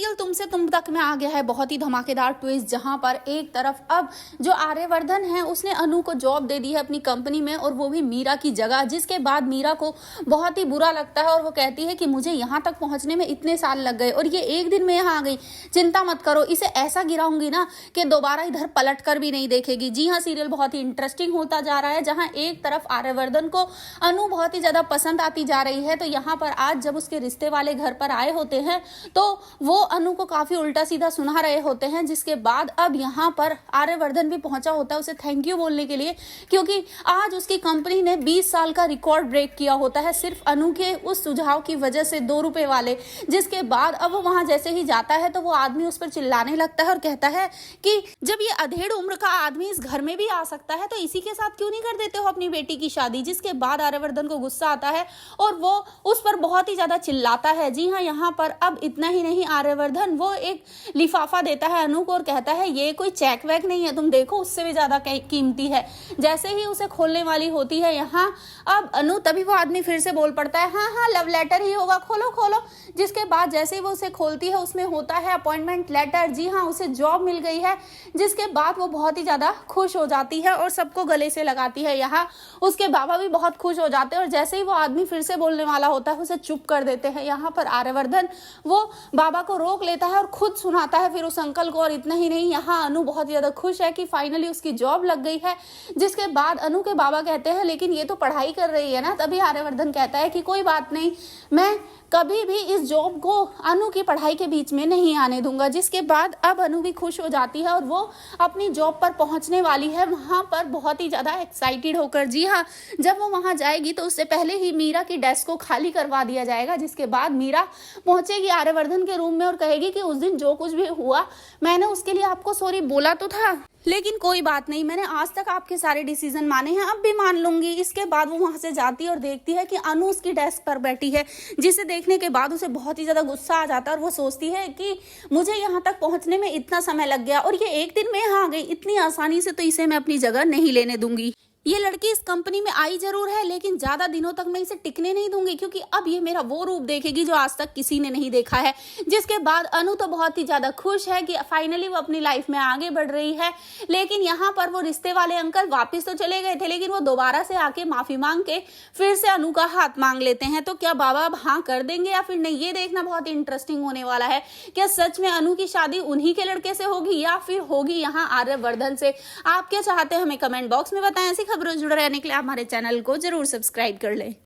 Serial तुमसे तुम तक में आ गया है बहुत ही धमाकेदार ट्विस्ट, जहां पर एक तरफ अब जो आर्यवर्धन है उसने अनु को जॉब दे दी है अपनी कंपनी में, और वो भी मीरा की जगह। जिसके बाद मीरा को बहुत ही बुरा लगता है और वो कहती है कि मुझे यहाँ तक पहुंचने में इतने साल लग गए और ये एक दिन में यहाँ आ गई। चिंता मत करो, इसे ऐसा गिराऊंगी ना कि दोबारा इधर पलट कर भी नहीं देखेगी। जी हाँ, सीरियल बहुत ही इंटरेस्टिंग होता जा रहा है, जहाँ एक तरफ आर्यवर्धन को अनु बहुत ही ज्यादा पसंद आती जा रही है, तो यहाँ पर आज जब उसके रिश्ते वाले घर पर आए होते हैं तो वो अनु को काफी उल्टा सीधा सुना रहे होते हैं। जिसके बाद अब यहाँ पर आर्यवर्धन भी पहुंचा होता है उसे थैंक यू बोलने के लिए, क्योंकि आज उसकी कंपनी ने 20 साल का रिकॉर्ड ब्रेक किया होता है सिर्फ अनु के उस सुझाव की वजह से, 2 रुपए वाले। जिसके बाद अब वो वहां जैसे ही जाता है तो वो आदमी उस पर चिल्लाने लगता है और कहता है कि जब ये अधेड़ उम्र का आदमी इस घर में भी आ सकता है तो इसी के साथ क्यों नहीं कर देते हो अपनी बेटी की शादी। जिसके बाद आर्यवर्धन को गुस्सा आता है और वो उस पर बहुत ही ज्यादा चिल्लाता है। जी हाँ, यहाँ पर अब इतना ही नहीं, आर्यवर्धन वो एक लिफाफा देता है अनु को और कहता है ये कोई चेक वैक नहीं है, तुम देखो उससे भी ज्यादा कीमती है। जैसे ही उसे खोलने वाली होती है यहाँ अब अनु, तभी वो आदमी फिर से बोल पड़ता है हाँ हाँ लव लेटर ही होगा, खोलो खोलो। जिसके बाद जैसे ही वो उसे खोलती है उसमें होता है अपॉइंटमेंट लेटर। जी हाँ, उसे जॉब मिल गई है। जिसके बाद वो बहुत ही ज्यादा खुश हो जाती है और सबको गले से लगाती है। यहाँ उसके बाबा भी बहुत खुश हो जाते हैं और जैसे ही वो आदमी फिर से बोलने वाला होता है उसे चुप कर देते हैं। यहाँ पर आर्यवर्धन वो बाबा को रोक लेता है और खुद सुनाता है फिर उस अंकल को। और इतना ही नहीं, यहाँ अनु बहुत ज्यादा खुश है कि फाइनली उसकी जॉब लग गई है। जिसके बाद अनु के बाबा कहते हैं लेकिन ये तो पढ़ाई कर रही है ना। तभी आर्यवर्धन कहता है कि कोई बात नहीं, मैं कभी भी इस जॉब को अनु की पढ़ाई के बीच में नहीं आने दूंगा। जिसके बाद अब अनु भी खुश हो जाती है और वो अपनी जॉब पर पहुंचने वाली है वहां पर बहुत ही ज्यादा एक्साइटेड होकर। जी हाँ, जब वो वहां जाएगी तो उससे पहले ही मीरा की डेस्क को खाली करवा दिया जाएगा। जिसके बाद मीरा पहुंचेगी आर्यवर्धन के रूम में और कहेगी कि उस दिन जो कुछ भी हुआ मैंने उसके लिए आपको सॉरी बोला तो था, लेकिन कोई बात नहीं, मैंने आज तक आपके सारे डिसीजन माने हैं, अब भी मान लूंगी। इसके बाद वो वहां से जाती है और देखती है कि अनु उसकी डेस्क पर बैठी है, जिसे देखने के बाद उसे बहुत ही ज्यादा गुस्सा आ जाता है और वो सोचती है कि मुझे यहाँ तक पहुंचने में इतना समय लग गया और ये एक दिन में यहाँ आ गई इतनी आसानी से, तो इसे मैं अपनी जगह नहीं लेने दूंगी। ये लड़की इस कंपनी में आई जरूर है लेकिन ज्यादा दिनों तक मैं इसे टिकने नहीं दूंगी, क्योंकि अब ये मेरा वो रूप देखेगी जो आज तक किसी ने नहीं देखा है। जिसके बाद अनु तो बहुत ही ज्यादा खुश है कि फाइनली वो अपनी लाइफ में आगे बढ़ रही है। लेकिन यहाँ पर वो रिश्ते वाले अंकल वापस तो चले गए थे, लेकिन वो दोबारा से आके माफी मांग के फिर से अनु का हाथ मांग लेते हैं। तो क्या बाबा अब हाँ कर देंगे या फिर नहीं, ये देखना बहुत इंटरेस्टिंग होने वाला है। क्या सच में अनु की शादी उन्हीं के लड़के से होगी या फिर होगी यहाँ आर्यवर्धन से? आप क्या चाहते हैं हमें कमेंट बॉक्स में बताएं। ऐसी खबरों से जुड़े रहने के लिए आप हमारे चैनल को जरूर सब्सक्राइब कर लें।